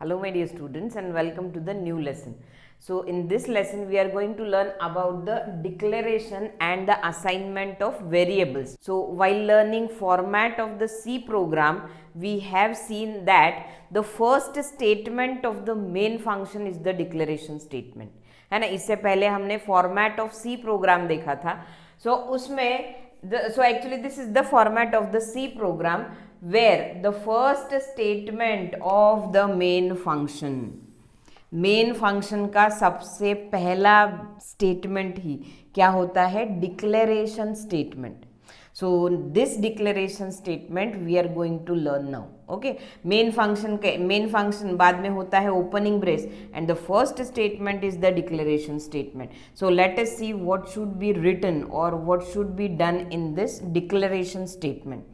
Hello my dear students and welcome to the new lesson. So in this lesson we are going to learn about the declaration and the assignment of variables. So while learning format of the C program, we have seen that the first statement of the main function is the declaration statement, है ना. इससे पहले हमने format of C program देखा था. सो उसमें so actually this is the format of the C program where the first statement of the main function का सबसे पहला स्टेटमेंट ही क्या होता है? Declaration statement. So this declaration statement we are going to learn now. Okay, main function बाद में होता है opening brace and the first statement is the declaration statement. So let us see what should be written or what should be done in this declaration statement.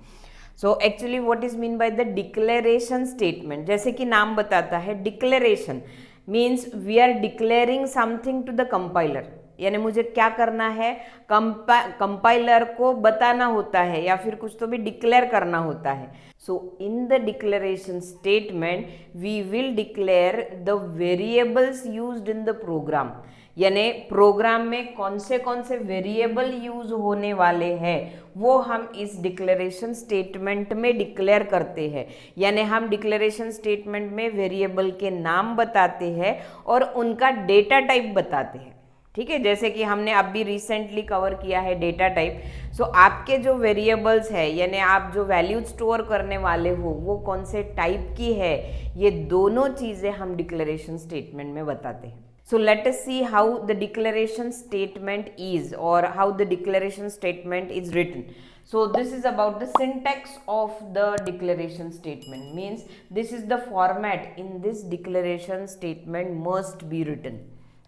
So actually what is mean by the declaration statement? जैसे कि नाम बताता है, declaration means we are declaring something to the compiler. यानी मुझे क्या करना है? कंपाइलर को बताना होता है या फिर कुछ तो भी डिक्लेयर करना होता है. So in the declaration statement we will declare the variables used in the program. यानी प्रोग्राम में कौन से वेरिएबल यूज होने वाले हैं वो हम इस डिक्लेरेशन स्टेटमेंट में डिक्लेयर करते हैं. यानी हम डिक्लेरेशन स्टेटमेंट में वेरिएबल के नाम बताते हैं और उनका डेटा टाइप बताते हैं. ठीक है, जैसे कि हमने अभी रिसेंटली कवर किया है डेटा टाइप. सो आपके जो वेरिएबल्स है यानी आप जो वैल्यू स्टोर करने वाले हो वो कौन से टाइप की है, ये दोनों चीज़ें हम डिक्लेरेशन स्टेटमेंट में बताते हैं. So let us see how the declaration statement is or how the declaration statement is written. So this is about the syntax of the declaration statement, means this is the format in this declaration statement must be written.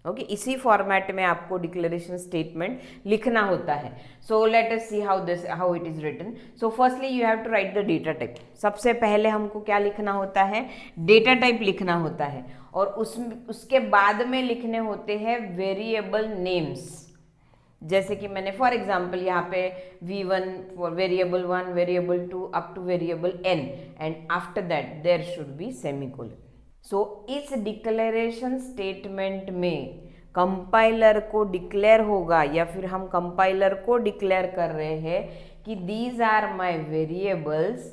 Okay इसी format में आपको declaration statement लिखना होता है. So let us see how it is written. So firstly you have to write the data type. सबसे पहले हमको क्या लिखना होता है? डेटा टाइप लिखना होता है और उसके बाद में लिखने होते हैं वेरिएबल नेम्स. जैसे कि मैंने फॉर एग्जाम्पल यहाँ पे v1 for variable 1, variable 2 up to variable n and after that there should be semicolon. So इस डिक्लेरेशन स्टेटमेंट में कंपाइलर को डिक्लेयर होगा या फिर हम कंपाइलर को डिक्लेयर कर रहे हैं कि these are my variables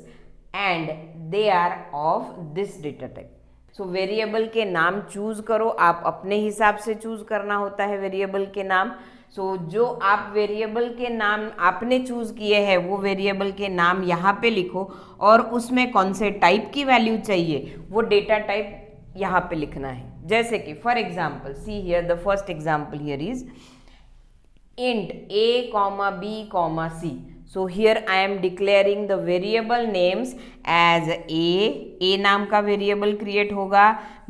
and they are of this data type. So variable के नाम चूज करो, आप अपने हिसाब से चूज करना होता है वेरिएबल के नाम. सो जो आप वेरिएबल के नाम आपने चूज किए हैं वो वेरिएबल के नाम यहाँ पे लिखो और उसमें कौन से टाइप की वैल्यू चाहिए वो डेटा टाइप यहाँ पे लिखना है. जैसे कि for example see here the first example here is int a, b, c. So here I am declaring the variable names as a नाम का वेरिएबल क्रिएट होगा,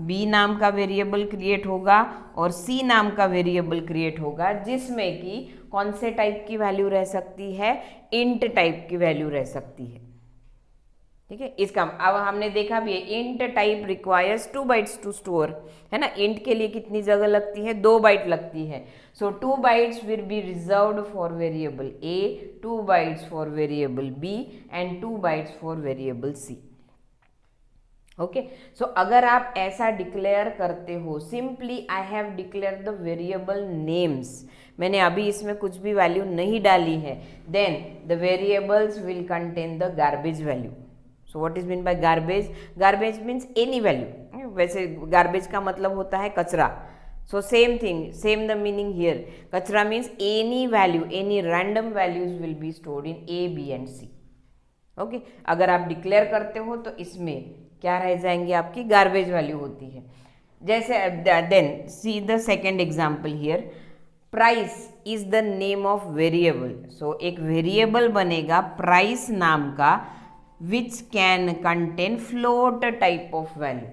b नाम का वेरिएबल क्रिएट होगा और c नाम का वेरिएबल क्रिएट होगा जिसमें कि कौन से टाइप की वैल्यू रह सकती है? इंट टाइप की वैल्यू रह सकती है. ठीक है, इसका अब हमने देखा भी है int type requires 2 bytes to store, है ना. इंट के लिए कितनी जगह लगती है? 2 बाइट लगती है. So 2 bytes will be reserved for variable a, 2 bytes for variable b and 2 bytes for variable c. Okay, so अगर आप ऐसा डिक्लेयर करते हो, simply I have declare the variable names, मैंने अभी इसमें कुछ भी वैल्यू नहीं डाली है, then the variables will contain the garbage value. So what is mean by garbage? Garbage means any value. वैसे गार्बेज का मतलब होता है कचरा. So same thing, same the meaning here. कचरा means any value, any random values will be stored in a, b and c. Okay, अगर आप declare करते हो तो इसमें क्या रह जाएंगे? आपकी गार्बेज वैल्यू होती है. जैसे then see the second example here. Price is the name of variable. So एक वेरिएबल बनेगा प्राइस नाम का which can contain float type of value.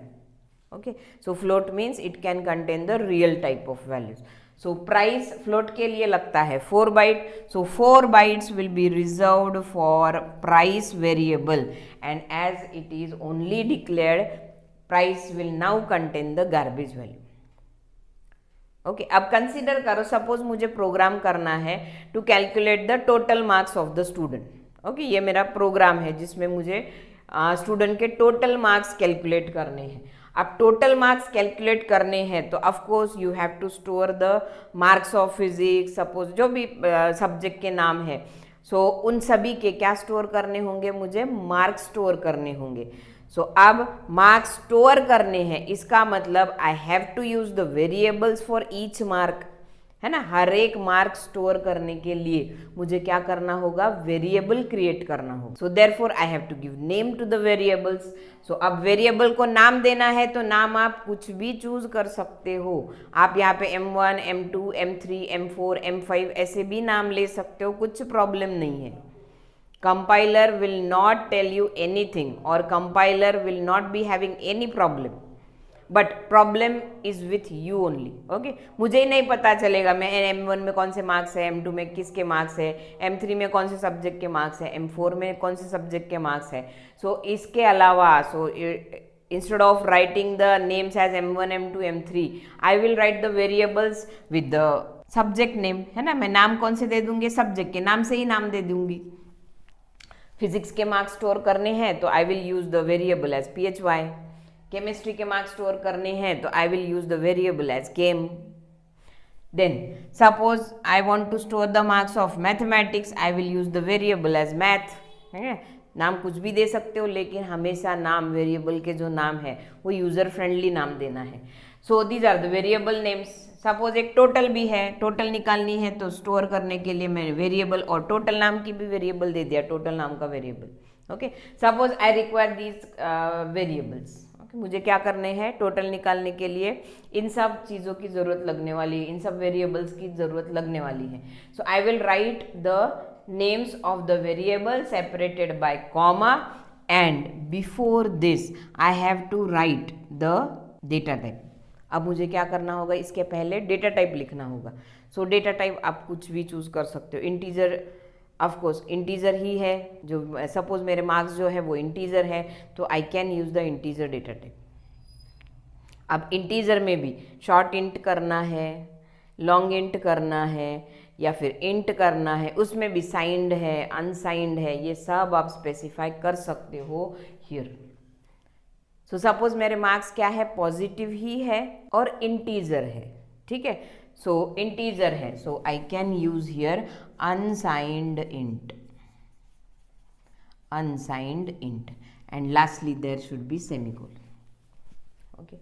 Okay, so float means it can contain the real type of values. So price float के लिए लगता है 4 byte. So 4 bytes will be reserved for price variable and as it is only declared, price will now contain the garbage value. Okay, अब consider करो suppose मुझे program करना है to calculate the total marks of the student. Okay, ये मेरा programme है जिसमें मुझे स्टूडेंट के टोटल मार्क्स कैलकुलेट करने हैं. अब टोटल मार्क्स कैलकुलेट करने हैं तो of course you have to store the marks of physics, suppose जो भी सब्जेक्ट के नाम है, सो उन सभी के क्या स्टोर करने होंगे, मुझे मार्क्स स्टोर करने होंगे। सो अब मार्क्स स्टोर करने हैं, इसका मतलब I have to use the variables for each mark, है ना। हर एक मार्क स्टोर करने के लिए मुझे क्या करना होगा, वेरिएबल क्रिएट करना होगा। So therefore I have to give name to the variables. So अब वेरिएबल को नाम देना है तो नाम आप कुछ भी चूज कर सकते हो। आप यहाँ पे M1, M2, M3, M4, M5 ऐसे भी नाम ले सकते हो, कुछ प्रॉब्लम नहीं है। Compiler will not tell you anything or compiler will not be having any problem, but problem is with you only. Okay, मुझे ही नहीं पता चलेगा मैं M1 में कौन से मार्क्स है, M2 में किसके मार्क्स है, M3 में कौन से सब्जेक्ट के मार्क्स है, M4 में कौन से सब्जेक्ट के मार्क्स है। सो इसके अलावा instead of writing the names as M1, M2, M3, I will write the variables with the subject name, है ना। मैं नाम कौन से दे दूंगी, सब्जेक्ट के नाम से ही नाम दे दूंगी। फिजिक्स के मार्क्स स्टोर करने हैं तो I will use the variable as PHY। Chemistry के मार्क्स स्टोर करने हैं तो I will use the variable as chem. Then suppose I want to store the marks of mathematics, I will use the variable as math, है। नाम कुछ भी दे सकते हो, लेकिन हमेशा नाम, वेरिएबल के जो नाम है वो यूजर फ्रेंडली नाम देना है। So these are the variable names. Suppose एक टोटल भी है, टोटल निकालनी है तो स्टोर करने के लिए मैंने वेरिएबल और टोटल नाम की भी वेरिएबल दे दिया, टोटल नाम का variable. Okay, suppose I require these variables. Okay, मुझे क्या करने हैं, टोटल निकालने के लिए इन सब चीज़ों की ज़रूरत लगने वाली है, इन सब वेरिएबल्स की ज़रूरत लगने वाली है। So I will write the names of the variable separated by comma, and before this I have to write the data type. अब मुझे क्या करना होगा, इसके पहले डेटा टाइप लिखना होगा। सो डेटा टाइप आप कुछ भी चूज कर सकते हो। इंटीजर, ऑफ कोर्स इंटीजर ही है, जो सपोज मेरे मार्क्स जो है वो इंटीजर है तो आई can use the integer data type. अब इंटीजर में भी शॉर्ट इंट करना है, लॉन्ग इंट करना है, या फिर इंट करना है, उसमें भी साइंड है, अनसाइंड है, ये सब आप स्पेसिफाई कर सकते हो हियर। सो सपोज मेरे मार्क्स क्या है, पॉजिटिव ही है और इंटीजर है, ठीक है। सो इंटीजर है, so I can use here unsigned int, unsigned int, and lastly there should be semicolon. Okay,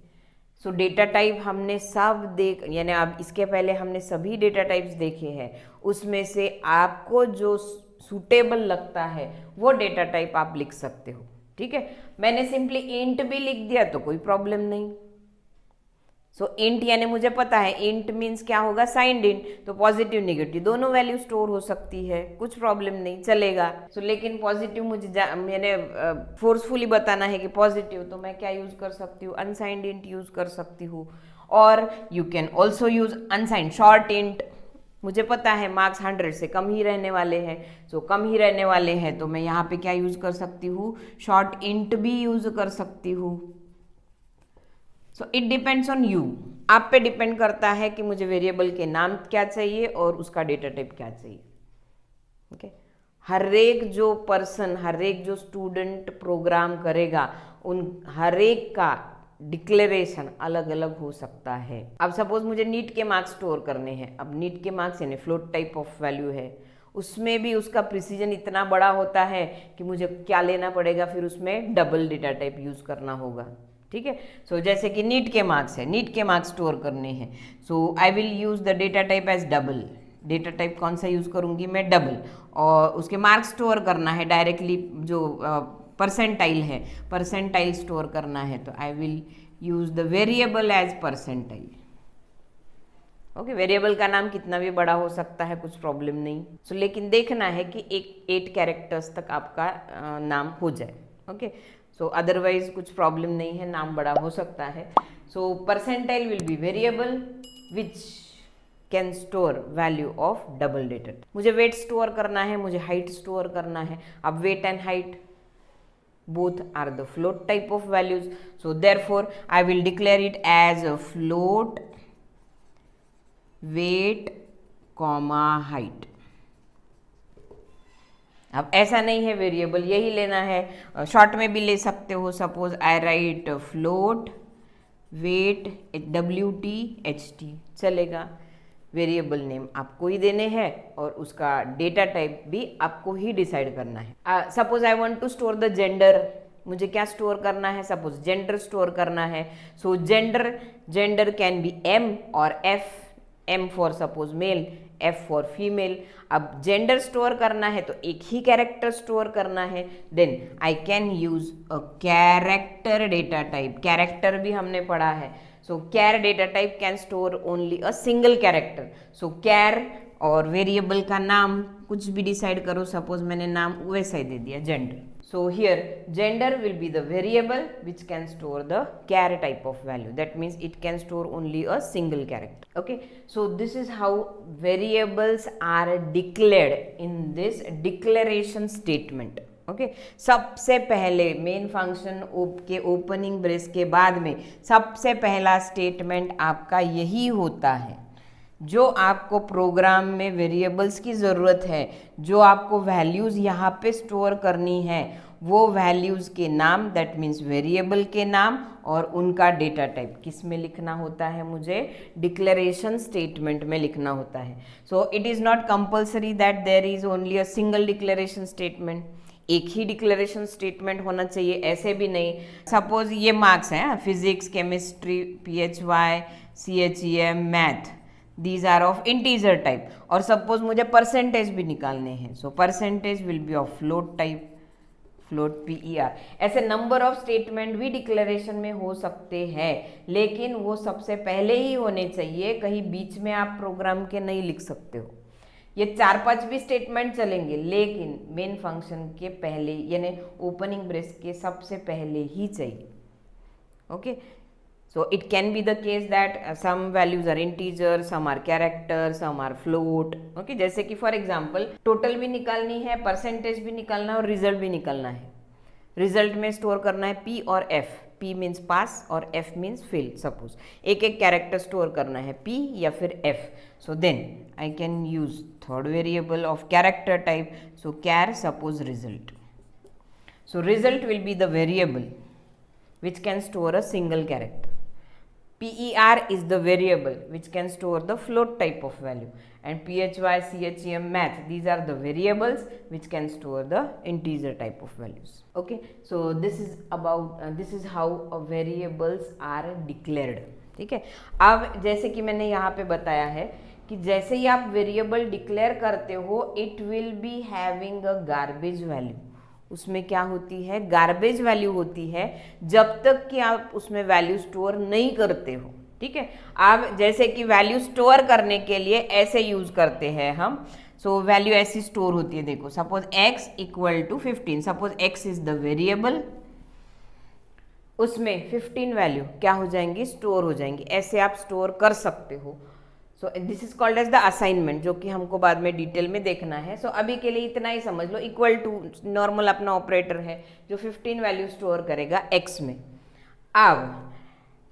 so data type हमने सब यानी अब इसके पहले हमने सभी डेटा टाइप्स देखे हैं, उसमें से आपको जो सूटेबल लगता है वो डेटा टाइप आप लिख सकते हो, ठीक है। मैंने सिंपली इंट भी लिख दिया तो कोई प्रॉब्लम नहीं। सो इंट यानी मुझे पता है इंट मीन्स क्या होगा, साइंड इंट, तो पॉजिटिव नेगेटिव दोनों वैल्यू स्टोर हो सकती है, कुछ प्रॉब्लम नहीं, चलेगा। सो लेकिन पॉजिटिव मुझे मैंने फोर्सफुली बताना है कि पॉजिटिव, तो मैं क्या यूज कर सकती हूँ, अनसाइंड इंट यूज कर सकती हूँ। और you can also use unsigned short int. मुझे पता है मार्क्स 100 से कम ही रहने वाले हैं, सो कम ही रहने वाले हैं तो मैं यहाँ पे क्या यूज कर सकती हूँ, शॉर्ट इंट भी यूज कर सकती हूँ। So it depends on you, आप पे डिपेंड करता है कि मुझे वेरिएबल के नाम क्या चाहिए और उसका डेटा टाइप क्या चाहिए। ओके, हर एक जो पर्सन, हर एक जो स्टूडेंट प्रोग्राम करेगा, उन हर एक का डिक्लेरेशन अलग अलग हो सकता है। अब सपोज मुझे नीट के मार्क्स स्टोर करने हैं, अब नीट के मार्क्स यानी फ्लोट टाइप ऑफ वैल्यू है, उसमें भी उसका प्रिसीजन इतना बड़ा होता है कि मुझे क्या लेना पड़ेगा, फिर उसमें डबल डेटा टाइप यूज करना होगा, ठीक है। सो जैसे कि नीट के मार्क्स है, नीट के मार्क्स स्टोर करने हैं, so I will use the data type as double. Data type कौन सा यूज करूंगी मैं, डबल। और उसके मार्क्स स्टोर करना है डायरेक्टली, जो परसेंटाइल है, परसेंटाइल स्टोर करना है, तो I will use the variable as percentile. Okay, variable का नाम कितना भी बड़ा हो सकता है, कुछ प्रॉब्लम नहीं। सो लेकिन देखना है कि 8 कैरेक्टर्स तक आपका नाम हो जाए। ओके, सो अदरवाइज कुछ प्रॉब्लम नहीं है, नाम बड़ा हो सकता है। So percentile will be variable which can store value of double data. मुझे वेट स्टोर करना है, मुझे हाइट स्टोर करना है। अब weight and height both are the float type of values, so therefore I will declare it as a float weight comma height। अब ऐसा नहीं है वेरिएबल यही लेना है, शॉर्ट में भी ले सकते हो। Suppose I write float weight WT चलेगा। वेरिएबल नेम आपको ही देने हैं और उसका डेटा टाइप भी आपको ही डिसाइड करना है। Suppose I want to store the gender, मुझे क्या स्टोर करना है, सपोज जेंडर स्टोर करना है। So gender can be M और F, M for suppose male, F for female. अब जेंडर स्टोर करना है तो एक ही कैरेक्टर स्टोर करना है, then I can use a character data type. Character भी हमने पढ़ा है, so char data type can store only a single character. So char और वेरिएबल का नाम कुछ भी डिसाइड करो, सपोज मैंने नाम वैसा ही दे दिया gender. So here gender will be the variable which can store the char type of value. That means it can store only a single character. Okay. So this is how variables are declared in this declaration statement. Okay. सबसे पहले main function के opening brace के बाद में सबसे पहला statement आपका यही होता है। जो आपको प्रोग्राम में वेरिएबल्स की ज़रूरत है, जो आपको वैल्यूज़ यहाँ पे स्टोर करनी है, वो वैल्यूज़ के नाम, दैट मीन्स वेरिएबल के नाम और उनका डेटा टाइप किस में लिखना होता है, मुझे डिक्लेरेशन स्टेटमेंट में लिखना होता है। So it is not compulsory that there is only a single declaration statement, एक ही डिक्लेरेशन स्टेटमेंट होना चाहिए, ऐसे भी नहीं। सपोज ये मार्क्स हैं physics, chemistry, PHY, CHEM, math, these are of integer type. और सपोज मुझे परसेंटेज भी निकालने हैं, so percentage will be of float type, float PER। ऐसे नंबर ऑफ स्टेटमेंट भी डिक्लेरेशन में हो सकते हैं, लेकिन वो सबसे पहले ही होने चाहिए, कहीं बीच में आप प्रोग्राम के नहीं लिख सकते हो। ये 4-5 भी स्टेटमेंट चलेंगे, लेकिन मेन फंक्शन के पहले यानी ओपनिंग ब्रेस के सबसे पहले ही चाहिए। Okay, so it can be the case that some values are integer, some are character, some are float. okay, जैसे कि फॉर एग्जांपल टोटल भी निकालनी है, परसेंटेज भी निकालना है और रिजल्ट भी निकालना है। रिजल्ट में स्टोर करना है P और F, P मीन्स पास और F मीन्स फेल। सपोज एक एक कैरेक्टर स्टोर करना है, P या फिर F, so then I can use third variable of character type, so char suppose result. So result will be the variable which can store a single character. PER is the variable which can store the float type of value, and PHY, CHEM, math, these are the variables which can store the integer type of values. Okay, so this is about this is how variables are declared. ठीक है, अब जैसे कि मैंने यहाँ पे बताया है कि जैसे ही आप वेरिएबल डिक्लेयर करते हो, it will be having a garbage value. उसमें क्या होती है, गार्बेज वैल्यू होती है, जब तक कि आप उसमें वैल्यू स्टोर नहीं करते हो। ठीक है, आप जैसे कि वैल्यू स्टोर करने के लिए ऐसे यूज करते हैं हम। सो वैल्यू ऐसी स्टोर होती है, देखो suppose x equal to 15, suppose x is the variable, उसमें 15 वैल्यू क्या हो जाएंगी, स्टोर हो जाएंगी। ऐसे आप स्टोर कर सकते हो। So this is called as the assignment, जो कि हमको बाद में डिटेल में देखना है। सो अभी के लिए इतना ही समझ लो, इक्वल टू नॉर्मल अपना ऑपरेटर है जो 15 वैल्यू स्टोर करेगा x में। अब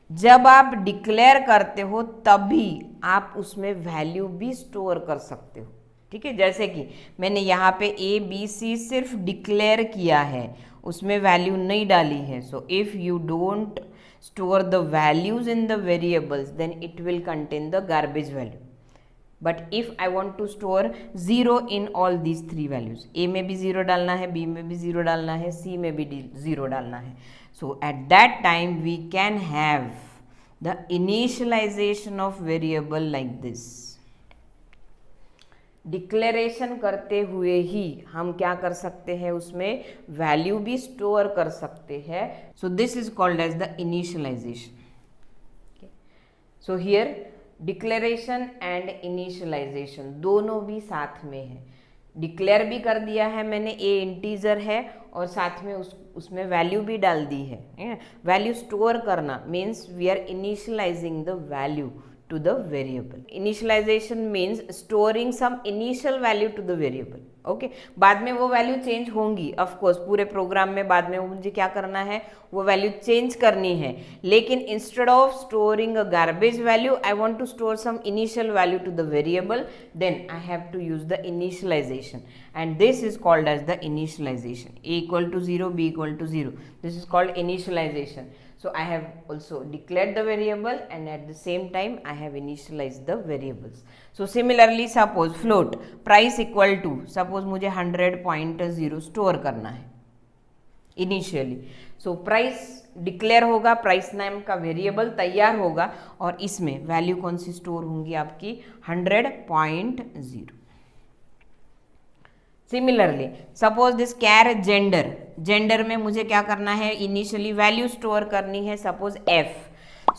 जब आप डिक्लेयर करते हो तभी आप उसमें वैल्यू भी स्टोर कर सकते हो। ठीक है, जैसे कि मैंने यहाँ पे ABC सिर्फ डिक्लेयर किया है, उसमें वैल्यू नहीं डाली है। So if you don't store the values in the variables, then it will contain the garbage value. But if I want to store 0 in all these 3 values, A में भी 0 डालना है, B में भी 0 डालना है, C में भी 0 डालना है, so at that time we can have the initialization of variable like this. Declaration करते हुए ही हम क्या कर सकते हैं, उसमें वैल्यू भी स्टोर कर सकते हैं। So this is called as the initialization. So here declaration and initialization दोनों भी साथ में है। डिक्लेयर भी कर दिया है मैंने, ए इंटीजर है और साथ में उसमें वैल्यू भी डाल दी है। वैल्यू स्टोर करना means we are initializing the value to the variable. Initialization means storing some initial value to the variable. Okay, बाद में वो वैल्यू चेंज होंगी, ऑफ कोर्स पूरे प्रोग्राम में बाद में मुझे क्या करना है, वो वैल्यू चेंज करनी है। लेकिन instead of storing a garbage value, I want to store some initial value to the variable, then I have to use the initialization, and this is called as the initialization. A equal to 0, B equal to 0, this is called initialization. So I have also declared the variable and at the same time I have initialized the variables. So similarly suppose float price equal to, suppose मुझे 100.0 store करना है initially. So price declare होगा, price नाम का variable तैयार होगा और इसमें वैल्यू कौन सी स्टोर होंगी आपकी 100.0. Similarly suppose this char gender, gender में मुझे क्या करना है, इनिशियली वैल्यू स्टोर करनी है suppose F.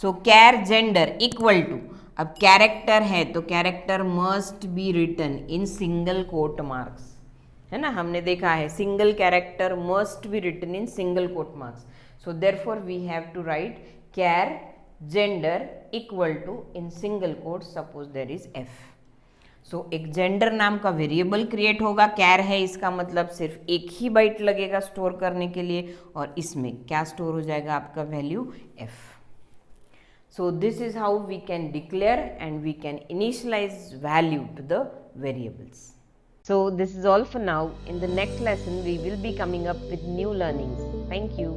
So char gender equal to, अब कैरेक्टर है तो character must be written in single quote marks, है ना, हमने देखा है single character must be written in single quote marks. So therefore we have to write char gender equal to in single quote suppose there is F. So एक gender नाम का variable create होगा, कैर है इसका मतलब सिर्फ एक ही बाइट लगेगा स्टोर करने के लिए और इसमें क्या स्टोर हो जाएगा आपका value F. So this is how we can declare and we can initialize value to the variables. So this is all for now. In the next lesson we will be coming up with new learnings. Thank you.